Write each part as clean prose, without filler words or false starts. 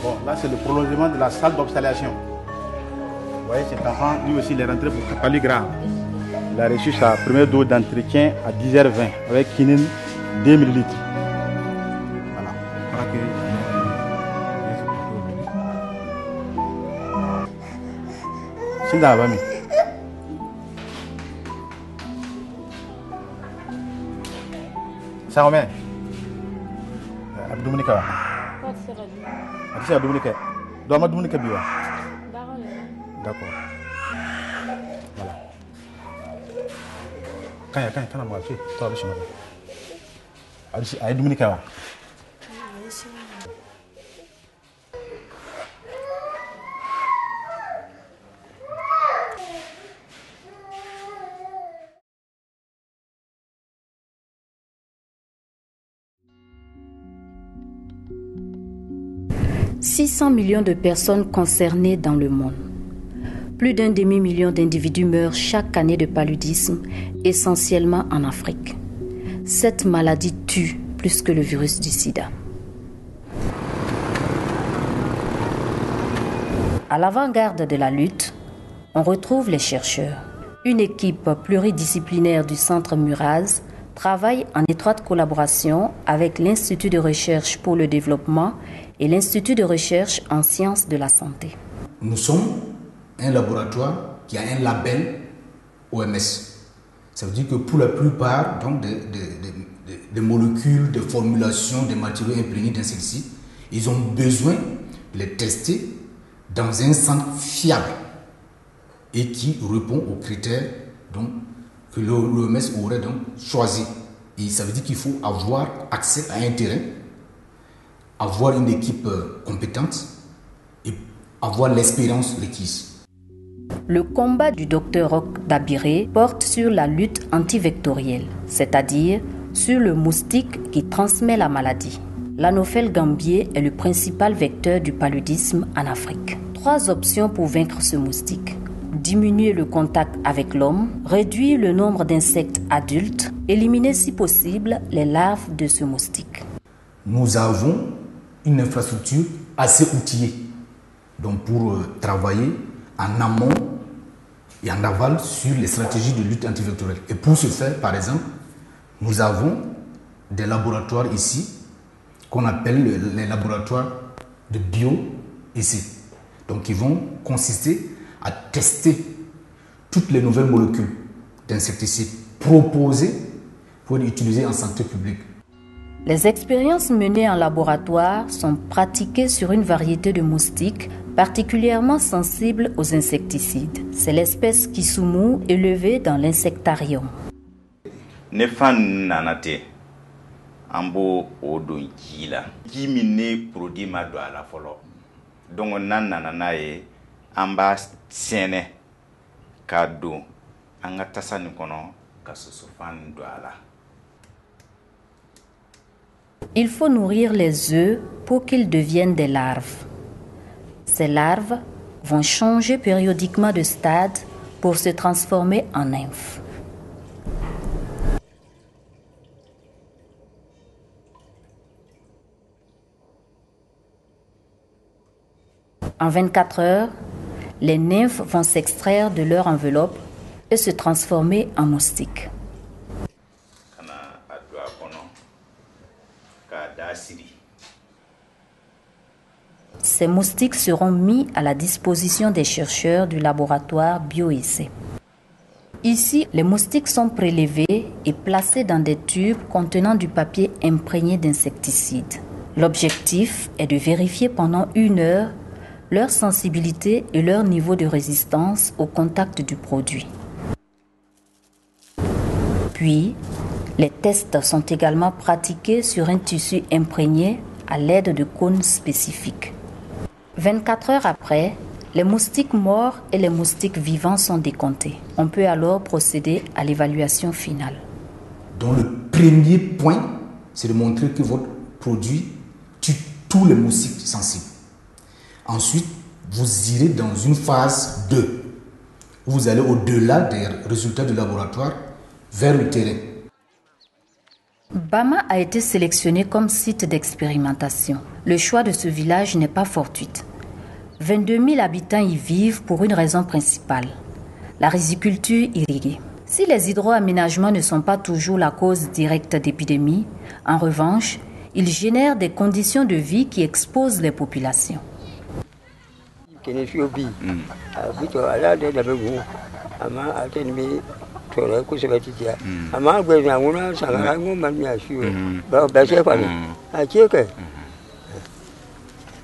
Bon, là, c'est le prolongement de la salle d'observation. Vous voyez, cet enfant, lui aussi, il est rentré pour Kapali grave. Il a reçu sa première dose d'entretien à 10h20 avec quinine 2 ml. Voilà. Voilà que... C'est dans la famille. Ça va bien? Abdominica. C'est Abdominica. Doit Abdominica bien. D'accord. Voilà. Quand on va faire, tu vas chez moi. À Abdominica. 600 millions de personnes concernées dans le monde. Plus d'un demi-million d'individus meurent chaque année de paludisme, essentiellement en Afrique. Cette maladie tue plus que le virus du sida. À l'avant-garde de la lutte, on retrouve les chercheurs. Une équipe pluridisciplinaire du Centre Muraz travaille en étroite collaboration avec l'Institut de recherche pour le développement et l'Institut de recherche en sciences de la santé. Nous sommes un laboratoire qui a un label OMS. Ça veut dire que pour la plupart donc, des molécules, des formulations, des matériaux imprégnés d'insecticides, ils ont besoin de les tester dans un centre fiable et qui répond aux critères donc, que l'OMS aurait donc choisi. Et ça veut dire qu'il faut avoir accès à un terrain, avoir une équipe compétente et avoir l'expérience requise. Le combat du Dr Roch Dabiré porte sur la lutte antivectorielle, c'est-à-dire sur le moustique qui transmet la maladie. L'Anophèle gambier est le principal vecteur du paludisme en Afrique. 3 options pour vaincre ce moustique: diminuer le contact avec l'homme, réduire le nombre d'insectes adultes, éliminer si possible les larves de ce moustique. Nous avons une infrastructure assez outillée donc pour travailler en amont et en aval sur les stratégies de lutte antivectorielle. Et pour ce faire, par exemple, nous avons des laboratoires ici qu'on appelle les laboratoires de bioessais. Donc, qui vont consister à tester toutes les nouvelles molécules d'insecticides proposées pour être utilisées en santé publique. Les expériences menées en laboratoire sont pratiquées sur une variété de moustiques particulièrement sensibles aux insecticides. C'est l'espèce Kisumu élevée dans l'insectarium. Nefan nanate ambo odon kila kimine produit ma do ala folo donc nan nanana e amba sene kado anga tasani kono kasusufan do ala. Il faut nourrir les œufs pour qu'ils deviennent des larves. Ces larves vont changer périodiquement de stade pour se transformer en nymphes. En 24 heures, les nymphes vont s'extraire de leur enveloppe et se transformer en moustiques. Ces moustiques seront mis à la disposition des chercheurs du laboratoire bioessais. Ici, les moustiques sont prélevés et placés dans des tubes contenant du papier imprégné d'insecticides. L'objectif est de vérifier pendant 1 heure leur sensibilité et leur niveau de résistance au contact du produit. Puis, les tests sont également pratiqués sur un tissu imprégné à l'aide de cônes spécifiques. 24 heures après, les moustiques morts et les moustiques vivants sont décomptés. On peut alors procéder à l'évaluation finale. Donc le premier point, c'est de montrer que votre produit tue tous les moustiques sensibles. Ensuite, vous irez dans une phase 2. Vous allez au-delà des résultats du laboratoire vers le terrain. Bama a été sélectionné comme site d'expérimentation. Le choix de ce village n'est pas fortuit. 22 000 habitants y vivent pour une raison principale, la riziculture irriguée. Si les hydroaménagements ne sont pas toujours la cause directe d'épidémies, en revanche, ils génèrent des conditions de vie qui exposent les populations.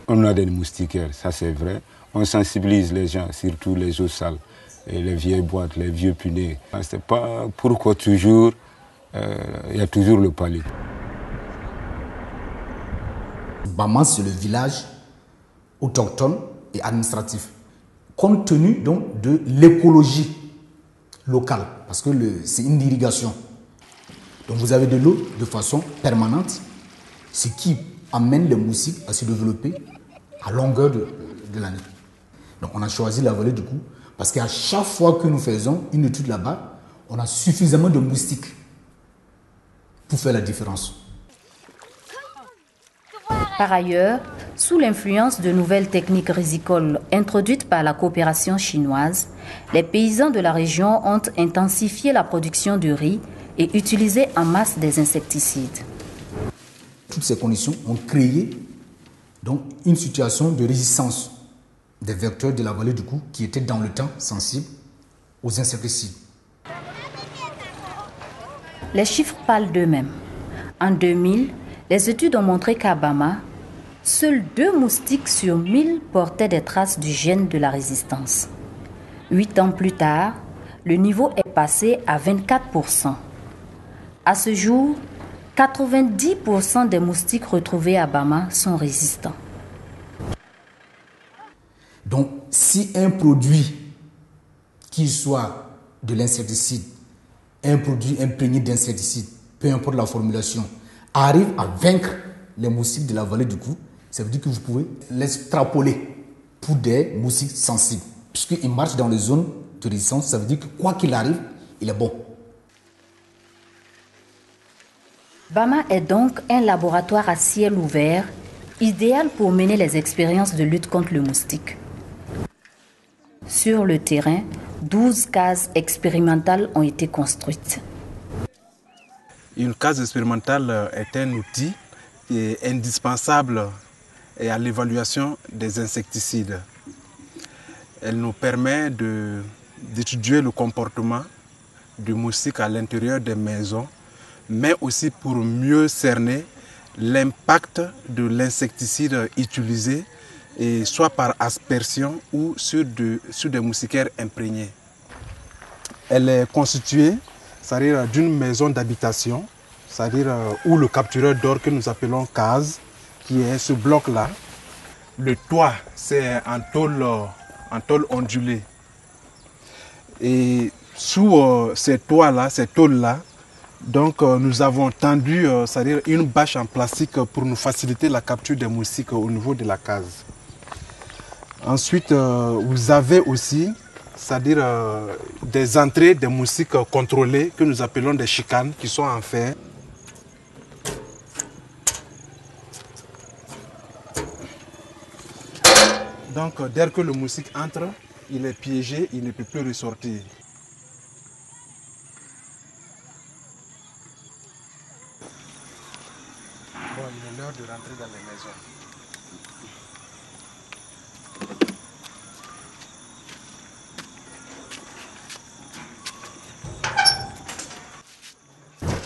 On a des moustiquaires, ça c'est vrai. On sensibilise les gens, surtout les eaux sales, et les vieilles boîtes, les vieux punais. C'est pas pourquoi toujours, il y a toujours le palais. Bama, c'est le village autochtone et administratif, compte tenu donc de l'écologie locale, parce que c'est une irrigation. Donc vous avez de l'eau de façon permanente, ce qui amène les moustiques à se développer à longueur de l'année. Donc on a choisi la vallée du Cou parce qu'à chaque fois que nous faisons une étude là-bas, on a suffisamment de moustiques pour faire la différence. Par ailleurs, sous l'influence de nouvelles techniques rizicoles introduites par la coopération chinoise, les paysans de la région ont intensifié la production de riz et utilisé en masse des insecticides. Toutes ces conditions ont créé donc une situation de résistance des vecteurs de la vallée du Cou qui étaient dans le temps sensibles aux insecticides. Les chiffres parlent d'eux-mêmes. En 2000, les études ont montré qu'à Bama, seuls 2 moustiques sur 1000 portaient des traces du gène de la résistance. 8 ans plus tard, le niveau est passé à 24%. À ce jour, 90% des moustiques retrouvés à Bama sont résistants. Donc, si un produit, qu'il soit de l'insecticide, un produit imprégné d'insecticide, peu importe la formulation, arrive à vaincre les moustiques de la vallée du Cou, ça veut dire que vous pouvez l'extrapoler pour des moustiques sensibles. Puisqu'il marche dans les zones de résistance, ça veut dire que quoi qu'il arrive, il est bon. Bama est donc un laboratoire à ciel ouvert, idéal pour mener les expériences de lutte contre le moustique. Sur le terrain, 12 cases expérimentales ont été construites. Une case expérimentale est un outil qui est indispensable à l'évaluation des insecticides. Elle nous permet d'étudier le comportement du moustique à l'intérieur des maisons, mais aussi pour mieux cerner l'impact de l'insecticide utilisé, et soit par aspersion ou sur des moustiquaires imprégnés. Elle est constituée, c'est-à-dire d'une maison d'habitation, c'est-à-dire où le captureur d'or que nous appelons case, qui est ce bloc-là. Le toit, c'est en tôle ondulée. Et sous ces toits-là, ces tôles-là, donc nous avons tendu, c'est-à-dire une bâche en plastique pour nous faciliter la capture des moustiques au niveau de la case. Ensuite, vous avez aussi, c'est-à-dire des entrées des moustiques contrôlées que nous appelons des chicanes qui sont en fer. Donc, dès que le moustique entre, il est piégé, il ne peut plus ressortir. Bon, il est l'heure de rentrer dans les maisons.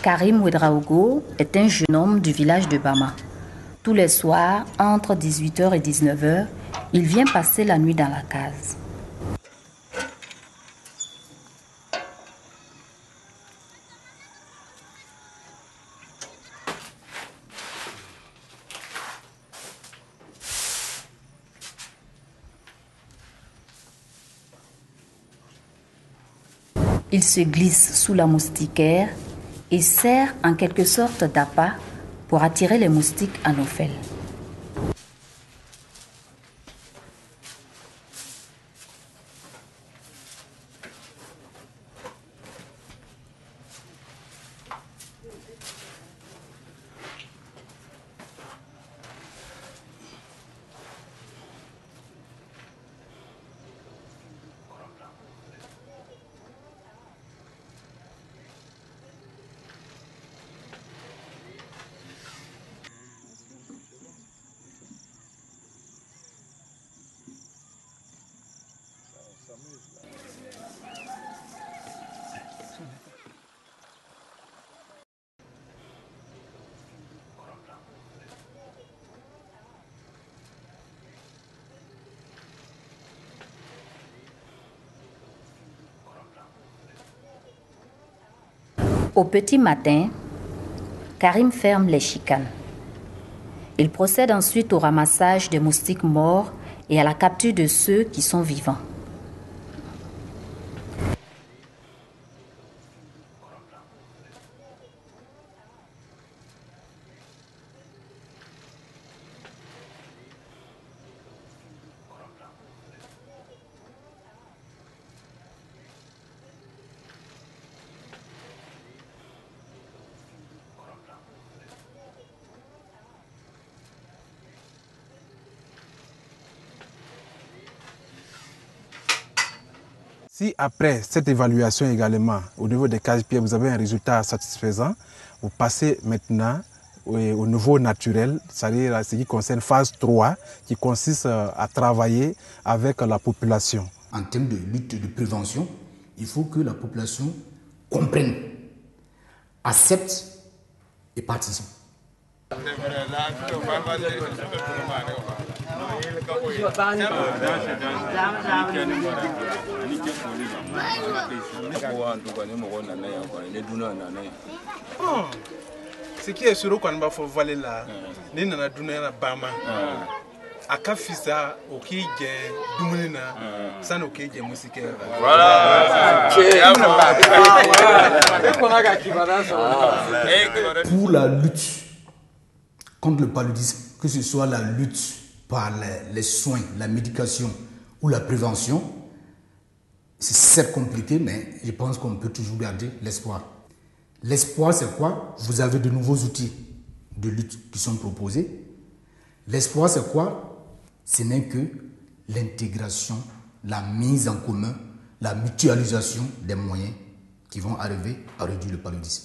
Karim Ouedraogo est un jeune homme du village de Bama. Tous les soirs, entre 18h et 19h, il vient passer la nuit dans la case. Il se glisse sous la moustiquaire et sert en quelque sorte d'appât pour attirer les moustiques anopheles. Au petit matin, Karim ferme les chicanes. Il procède ensuite au ramassage des moustiques morts et à la capture de ceux qui sont vivants. Si après cette évaluation également, au niveau des cases-pieds, vous avez un résultat satisfaisant, vous passez maintenant au niveau naturel, c'est-à-dire ce qui concerne phase 3, qui consiste à travailler avec la population. En termes de lutte de prévention, il faut que la population comprenne, accepte et participe. Ce qui est sûr qu'on va faire valer là, ni nana dunaya bama. Akafisa oki je dumunina, san oki je musique. Voilà. Pour la lutte contre le paludisme, que ce soit la lutte par les soins, la médication ou la prévention, c'est certes compliqué, mais je pense qu'on peut toujours garder l'espoir. L'espoir, c'est quoi? Vous avez de nouveaux outils de lutte qui sont proposés. L'espoir, c'est quoi? Ce n'est que l'intégration, la mise en commun, la mutualisation des moyens qui vont arriver à réduire le paludisme.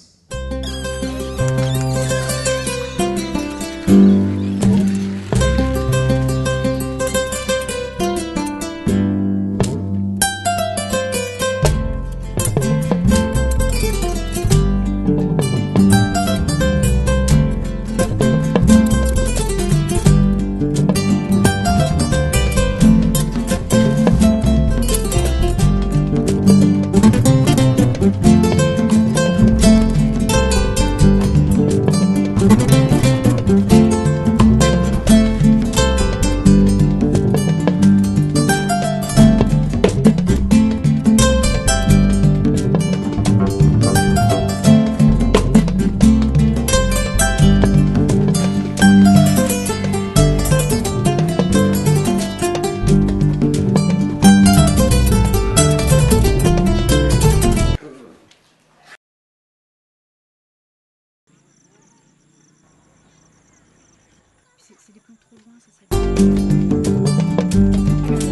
C'est des points trop loin, ça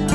serait...